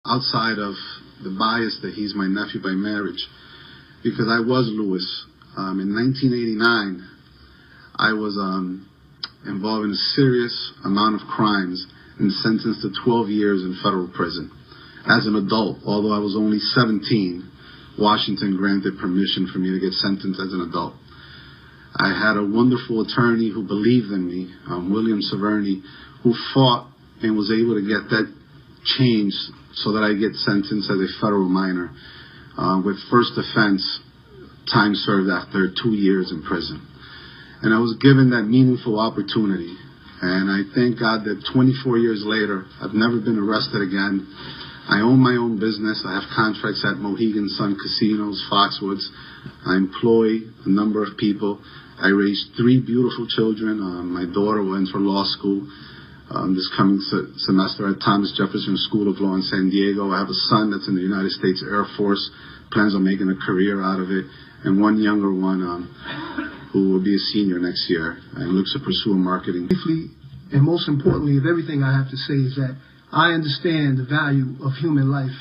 outside of the bias that he's my nephew by marriage, because I was Louis. In 1989, I was involved in a serious amount of crimes and sentenced to 12 years in federal prison. As an adult, although I was only 17, Washington granted permission for me to get sentenced as an adult. I had a wonderful attorney who believed in me, William Severny, who fought and was able to get that changed so that I get sentenced as a federal minor with first offense, time served after 2 years in prison. And I was given that meaningful opportunity. And I thank God that 24 years later, I've never been arrested again. I own my own business. I have contracts at Mohegan Sun Casinos, Foxwoods. I employ a number of people. I raised 3 beautiful children. My daughter will enter law school this coming semester at Thomas Jefferson School of Law in San Diego. I have a son that's in the United States Air Force, plans on making a career out of it, and one younger one who will be a senior next year and looks to pursue marketing. Briefly, and most importantly of everything I have to say is that I understand the value of human life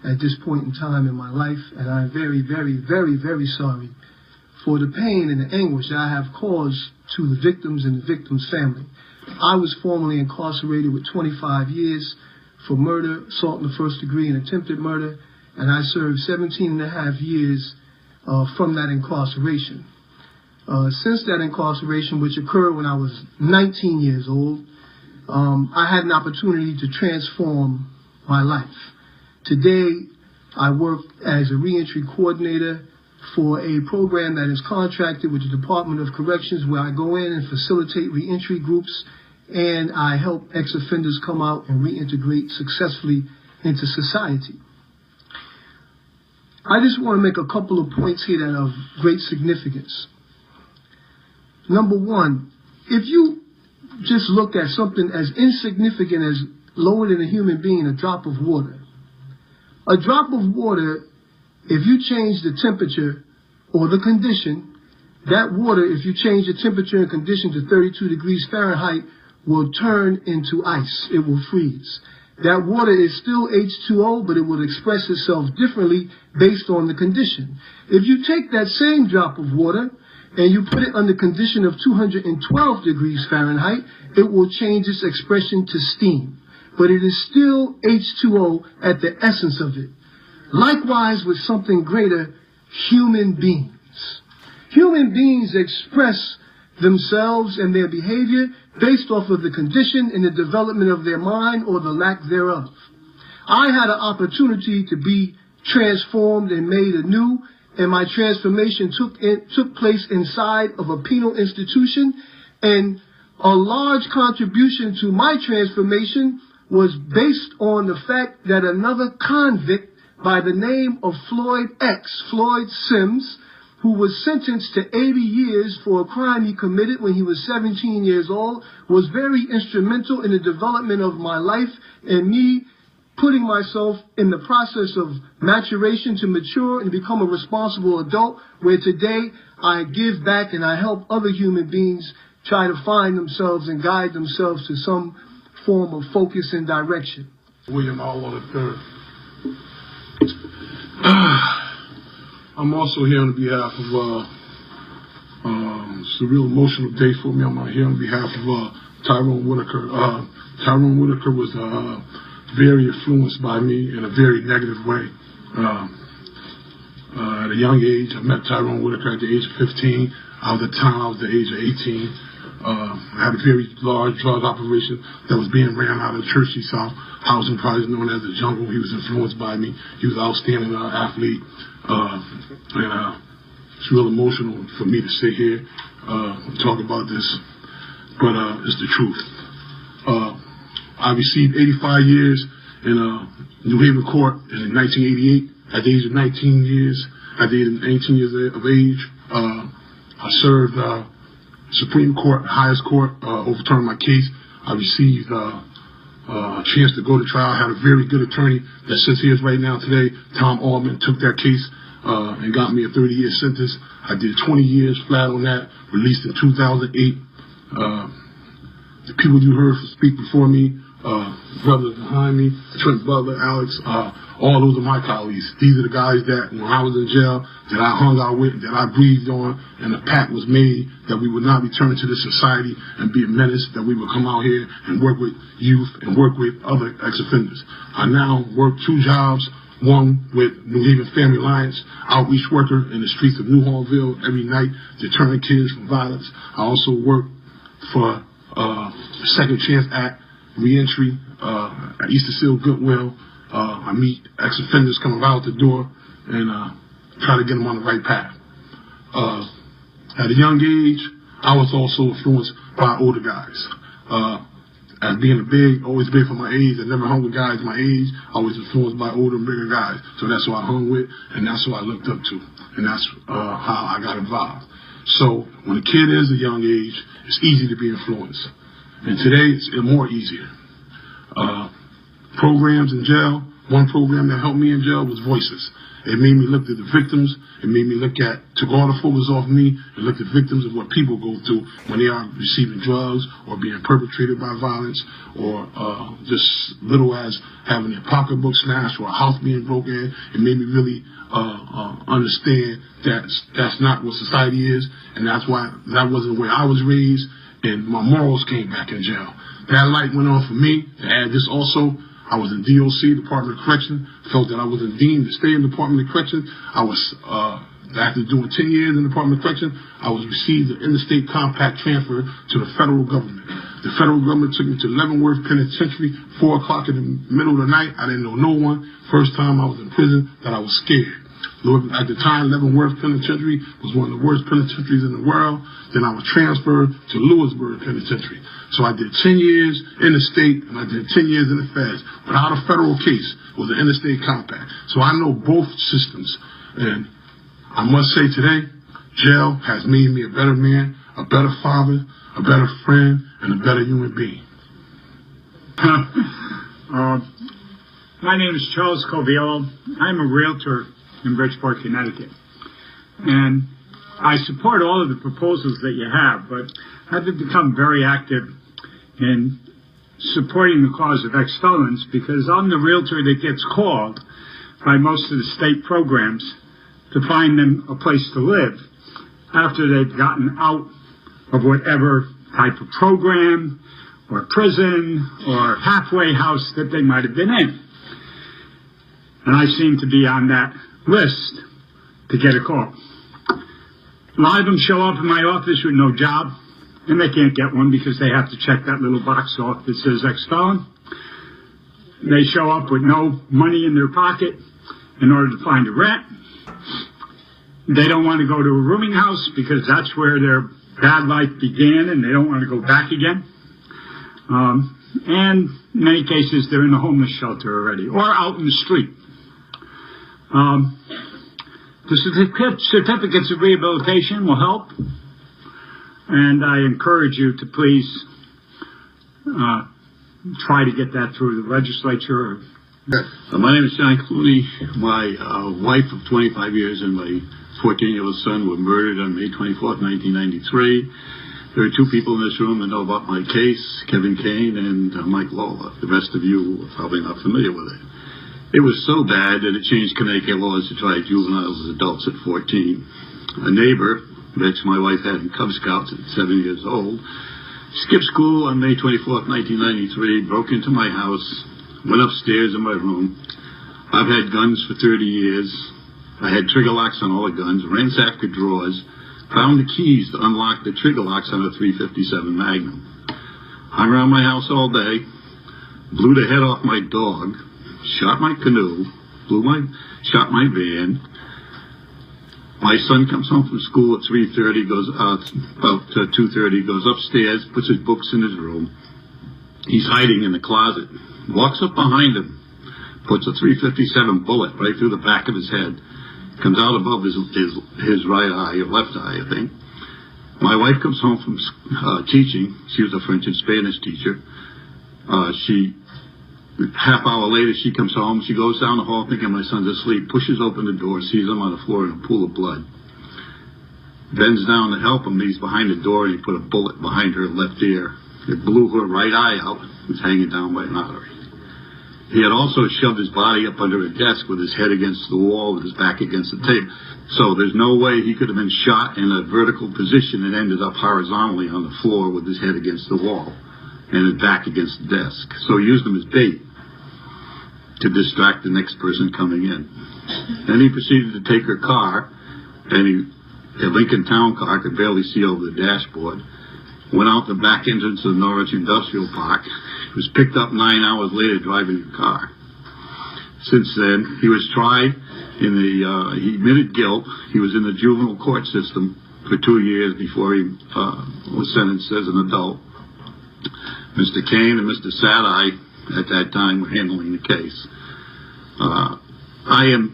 at this point in time in my life, and I'm very, very, very, very sorry for the pain and the anguish that I have caused to the victims and the victims' family. I was formerly incarcerated with 25 years for murder, assault in the first degree, and attempted murder, and I served 17 and a half years from that incarceration. Since that incarceration, which occurred when I was 19 years old, I had an opportunity to transform my life. Today, I work as a reentry coordinator for a program that is contracted with the Department of Corrections, where I go in and facilitate reentry groups, and I help ex-offenders come out and reintegrate successfully into society. I just want to make a couple of points here that are of great significance. Number one, if you just look at something as insignificant as lower than a human being, a drop of water. A drop of water, if you change the temperature or the condition, that water, if you change the temperature and condition to 32 degrees Fahrenheit, will turn into ice. It will freeze. That water is still H2O, but it will express itself differently based on the condition. If you take that same drop of water and you put it under condition of 212 degrees Fahrenheit, it will change its expression to steam. But it is still H2O at the essence of it. Likewise with something greater, human beings. Human beings express themselves and their behavior based off of the condition and the development of their mind or the lack thereof. I had an opportunity to be transformed and made anew, and my transformation took place inside of a penal institution, and a large contribution to my transformation was based on the fact that another convict by the name of Floyd Sims, who was sentenced to 80 years for a crime he committed when he was 17 years old, was very instrumental in the development of my life and me putting myself in the process of maturation to mature and become a responsible adult, where today I give back and I help other human beings try to find themselves and guide themselves to some form of focus and direction. William Alwell III. I'm also here on behalf of, it's a real emotional day for me. I'm here on behalf of Tyrone Whitaker. Tyrone Whitaker was very influenced by me in a very negative way. At a young age, I met Tyrone Whitaker at the age of 15. At the time, I was the age of 18. I had a very large drug operation that was being ran out of the Church South housing project known as the Jungle. He was influenced by me. He was an outstanding athlete. And it's real emotional for me to sit here and talk about this, but it's the truth. I received 85 years in New Haven court in 1988 at the age of 19 years. At the age of 18 years of age, I served Supreme Court, highest court, overturned my case. I received a chance to go to trial. I had a very good attorney that sits here right now today. Tom Allman took that case and got me a 30-year sentence. I did 20 years flat on that, released in 2008. The people you heard speak before me, brothers behind me, Trent Butler, Alex, all those are my colleagues. These are the guys that, when I was in jail, that I hung out with, that I breathed on, and the pact was made that we would not return to this society and be a menace, that we would come out here and work with youth and work with other ex-offenders. I now work 2 jobs, one with New Haven Family Alliance, outreach worker in the streets of New Harville every night, deterring kids from violence. I also work for the Second Chance Act, reentry at Easter Seal Goodwill. I meet ex-offenders coming out the door and try to get them on the right path. At a young age, I was also influenced by older guys. As being always big for my age, I never hung with guys my age. I was influenced by older and bigger guys. So that's who I hung with, and that's who I looked up to. And that's how I got involved. So when a kid is a young age, it's easy to be influenced. And today, it's more easier. Programs in jail. One program that helped me in jail was Voices. It made me look at the victims. It made me took all the focus off me and look at victims of what people go through when they are receiving drugs or being perpetrated by violence or just little as having their pocketbook snatched or a house being broken in. It made me really understand that that's not what society is, and that's why that wasn't the way I was raised, and my morals came back in jail. That light went on for me. To add this also, I was in DOC, Department of Correction, felt that I wasn't deemed to stay in the Department of Correction. I was, after doing 10 years in the Department of Correction, I was received an interstate compact transfer to the federal government. The federal government took me to Leavenworth Penitentiary, 4 o'clock in the middle of the night. I didn't know no one. First time I was in prison that I was scared. At the time, Leavenworth Penitentiary was one of the worst penitentiaries in the world. Then I was transferred to Lewisburg Penitentiary. So I did 10 years in the state, and I did 10 years in the feds. Without a federal case, it was an interstate compact. So I know both systems. And I must say today, jail has made me a better man, a better father, a better friend, and a better human being. My name is Charles Coviello. I'm a realtor in Bridgeport, Connecticut. And I support all of the proposals that you have, but I've become very active in supporting the cause of ex-felons because I'm the realtor that gets called by most of the state programs to find them a place to live after they've gotten out of whatever type of program or prison or halfway house that they might have been in. And I seem to be on that list to get a call. A lot of them show up in my office with no job, and they can't get one because they have to check that little box off that says ex-felon. They show up with no money in their pocket in order to find a rent. They don't want to go to a rooming house because that's where their bad life began, and they don't want to go back again. And in many cases, they're in a homeless shelter already or out in the street. The certificates of rehabilitation will help, and I encourage you to please try to get that through the legislature. My name is John Clooney. My wife of 25 years and my 14-year-old son were murdered on May 24th, 1993. There are 2 people in this room that know about my case, Kevin Kane and Mike Lawler. The rest of you are probably not familiar with it. It was so bad that it changed Connecticut laws to try juveniles as adults at 14. A neighbor, which my wife had in Cub Scouts at 7 years old, skipped school on May 24th, 1993, broke into my house, went upstairs in my room. I've had guns for 30 years. I had trigger locks on all the guns, ransacked the drawers, found the keys to unlock the trigger locks on a .357 Magnum. Hung around my house all day, blew the head off my dog, shot my canoe, shot my van. My son comes home from school at 3:30, goes about 2:30, goes upstairs, puts his books in his room. He's hiding in the closet. Walks up behind him, puts a .357 bullet right through the back of his head. Comes out above his right eye, or left eye, I think. My wife comes home from teaching. She was a French and Spanish teacher. Half hour later, she comes home. She goes down the hall thinking my son's asleep, pushes open the door, sees him on the floor in a pool of blood. Bends down to help him. He's behind the door, and he put a bullet behind her left ear. It blew her right eye out. It was hanging down by an artery. He had also shoved his body up under a desk with his head against the wall, with his back against the table. So there's no way he could have been shot in a vertical position and ended up horizontally on the floor with his head against the wall and his back against the desk. So he used him as bait to distract the next person coming in. Then he proceeded to take her car, and a Lincoln Town car, could barely see over the dashboard, went out the back entrance of the Norwich Industrial Park. He was picked up 9 hours later driving the car. Since then, he was tried he admitted guilt. He was in the juvenile court system for 2 years before he was sentenced as an adult. Mr. Kane and Mr. Sadai at that time were handling the case. I've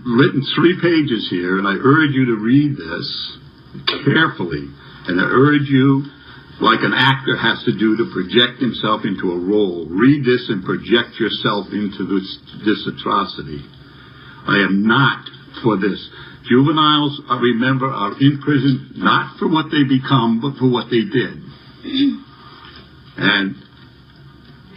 written 3 pages here, and I urge you to read this carefully. And I urge you, like an actor has to do, to project himself into a role. Read this and project yourself into this atrocity. I am not for this. Juveniles, remember, are in prison not for what they become, but for what they did. And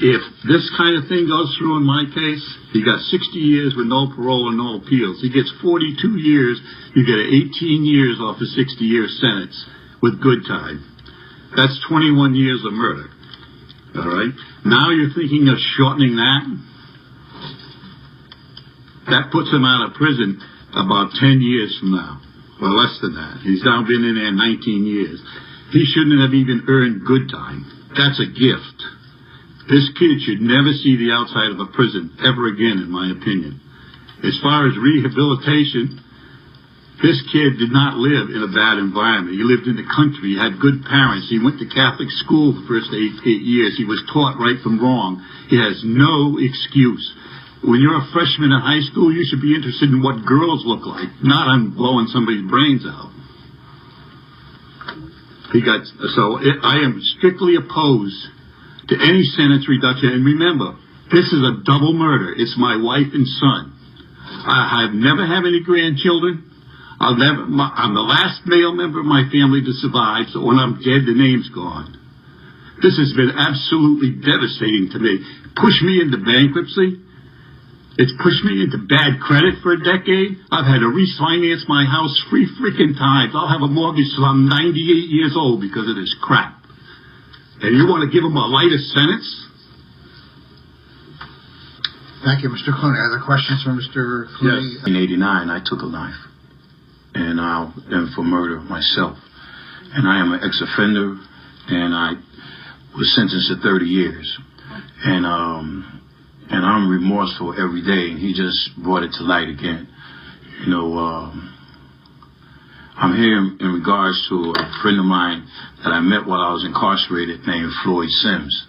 if this kind of thing goes through in my case, he got 60 years with no parole and no appeals. He gets 42 years. You get 18 years off a 60-year sentence with good time. That's 21 years of murder. All right? Now you're thinking of shortening that? That puts him out of prison about 10 years from now. Well, less than that. He's now been in there 19 years. He shouldn't have even earned good time. That's a gift. This kid should never see the outside of a prison ever again, in my opinion. As far as rehabilitation, this kid did not live in a bad environment. He lived in the country. He had good parents. He went to Catholic school the first eight years. He was taught right from wrong. He has no excuse. When you're a freshman in high school, you should be interested in what girls look like, not on blowing somebody's brains out. I am strictly opposed to any sentence reduction. And remember, this is a double murder. It's my wife and son. I've never had any grandchildren. I'm the last male member of my family to survive, so when I'm dead, the name's gone. This has been absolutely devastating to me. Pushed me into bankruptcy. It's pushed me into bad credit for a decade. I've had to refinance my house 3 freaking times. I'll have a mortgage till I'm 98 years old because of this crap. And you want to give him a lighter sentence? Thank you, Mr. Clooney. Other questions from Mr. Clooney? Yes. In 1989, I took a life, and for murder myself. And I am an ex-offender, and I was sentenced to 30 years. And I'm remorseful every day, and he just brought it to light again. You know, I'm here in regards to a friend of mine that I met while I was incarcerated named Floyd Sims,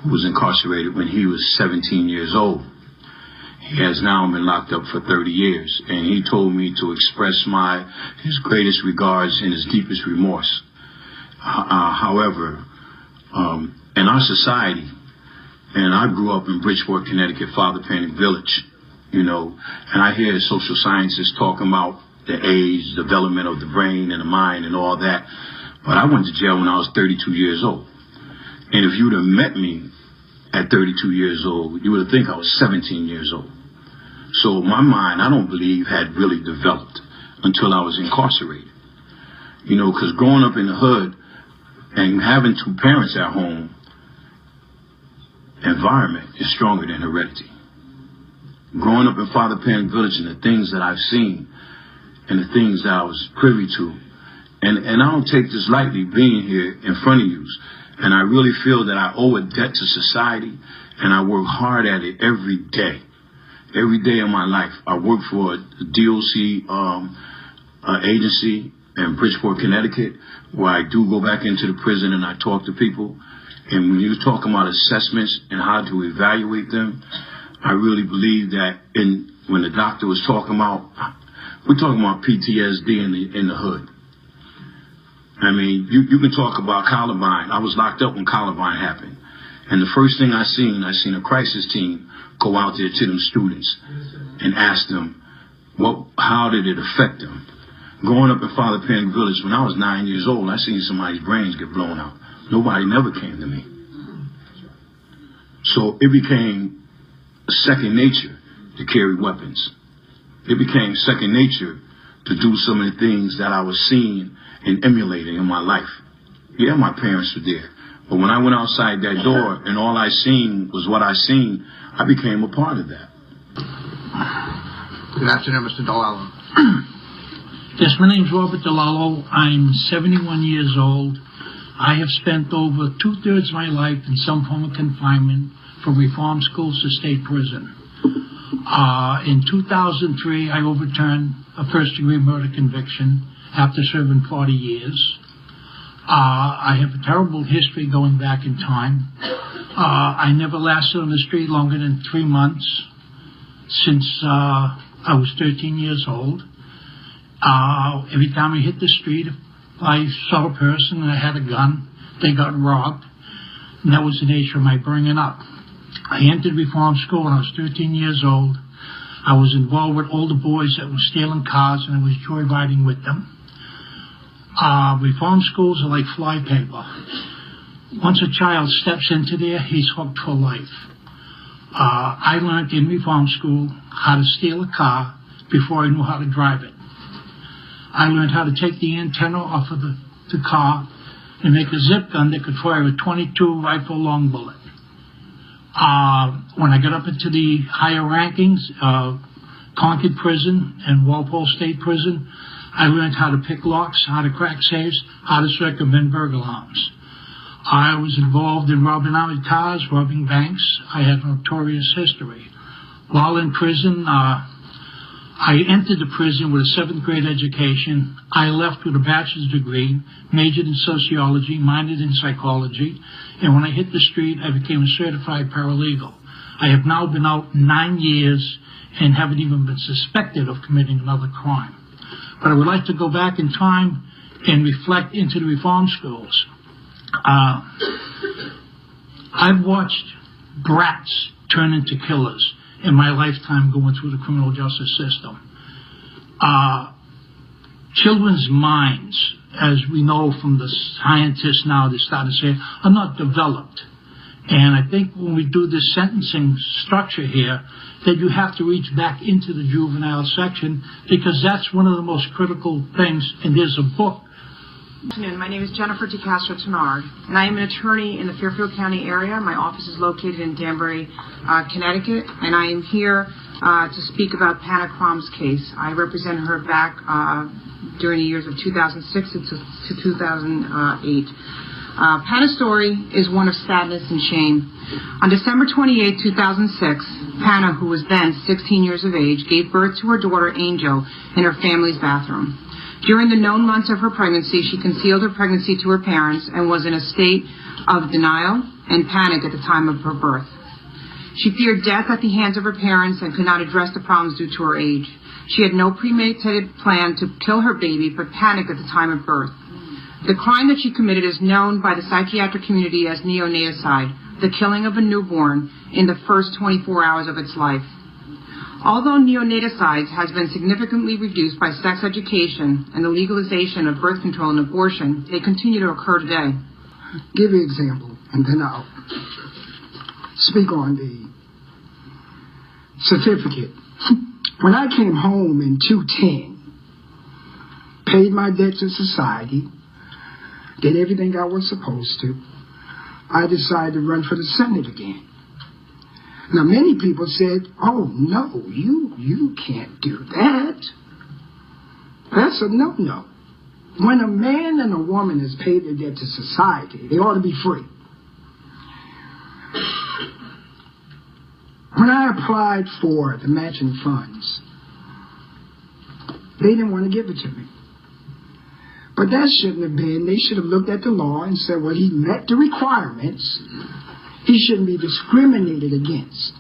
who was incarcerated when he was 17 years old. He has now been locked up for 30 years, and he told me to express his greatest regards and his deepest remorse. However, in our society, and I grew up in Bridgeport, Connecticut, Father Panic Village, you know, and I hear social scientists talking about the age, development of the brain and the mind and all that. But I went to jail when I was 32 years old. And if you'd have met me at 32 years old, you would have think I was 17 years old. So my mind, I don't believe, had really developed until I was incarcerated. You know, because growing up in the hood and having 2 parents at home, environment is stronger than heredity. Growing up in Father Pan Village and the things that I've seen and the things that I was privy to, and I don't take this lightly being here in front of you, and I really feel that I owe a debt to society, and I work hard at it every day. Every day of my life. I work for a DOC agency in Bridgeport, Connecticut, where I do go back into the prison and I talk to people. And when you're talking about assessments and how to evaluate them, I really believe that when the doctor was talking about, we're talking about PTSD in the hood. I mean, you can talk about Columbine. I was locked up when Columbine happened. And the first thing I seen a crisis team go out there to them students and ask them, how did it affect them? Growing up in Father Pan Village, when I was 9 years old, I seen somebody's brains get blown out Nobody never came to me. So it became second nature to carry weapons. It became second nature to do some of the things that I was seeing and emulating in my life. Yeah, my parents were there. But when I went outside that door and all I seen was what I seen, I became a part of that. Good afternoon, Mr. Delalo. Yes, my name's Robert Delalo. I'm 71 years old. I have spent over 2/3 of my life in some form of confinement, from reform schools to state prison. In 2003, I overturned a first-degree murder conviction after serving 40 years. I have a terrible history going back in time. I never lasted on the street longer than 3 months since I was 13 years old. Every time I hit the street, if I saw a person and I had a gun, they got robbed. And that was the nature of my bringing up. I entered reform school when I was 13 years old. I was involved with older boys that were stealing cars, and I was joyriding with them. Reform schools are like flypaper. Once a child steps into there, he's hooked for life. I learned in reform school how to steal a car before I knew how to drive it. I learned how to take the antenna off of the car and make a zip gun that could fire a .22 rifle long bullet. When I got up into the higher rankings, Concord Prison and Walpole State Prison, I learned how to pick locks, how to crack safes, how to circumvent burglar alarms. I was involved in robbing armored cars, robbing banks. I had a notorious history. While in prison, I entered the prison with a 7th grade education. I left with a bachelor's degree, majored in sociology, minored in psychology, and when I hit the street, I became a certified paralegal. I have now been out 9 years and haven't even been suspected of committing another crime. But I would like to go back in time and reflect into the reform schools. I've watched brats turn into killers in my lifetime going through the criminal justice system. Children's minds, as we know from the scientists now, they start to say, are not developed. And I think when we do this sentencing structure here, that you have to reach back into the juvenile section, because that's one of the most critical things. And there's a book. Good afternoon. My name is Jennifer DeCastro Tenard, and I am an attorney in the Fairfield County area. My office is located in Danbury, Connecticut, and I am here to speak about Panna Crom's case. I represent her back during the years of 2006 to 2008. Panna's story is one of sadness and shame. On December 28, 2006, Panna, who was then 16 years of age, gave birth to her daughter Angel in her family's bathroom. During the known months of her pregnancy, she concealed her pregnancy to her parents and was in a state of denial and panic at the time of her birth. She feared death at the hands of her parents and could not address the problems due to her age. She had no premeditated plan to kill her baby, but panicked at the time of birth. The crime that she committed is known by the psychiatric community as neonaticide, the killing of a newborn in the first 24 hours of its life. Although neonaticides has been significantly reduced by sex education and the legalization of birth control and abortion, they continue to occur today. Give you an example, and then I'll speak on the certificate. When I came home in 2010, paid my debt to society, did everything I was supposed to, I decided to run for the Senate again. Now, many people said, oh, no, you can't do that. That's a no-no. When a man and a woman has paid their debt to society, they ought to be free. When I applied for the matching funds, they didn't want to give it to me. But that shouldn't have been. They should have looked at the law and said, well, he met the requirements. He shouldn't be discriminated against.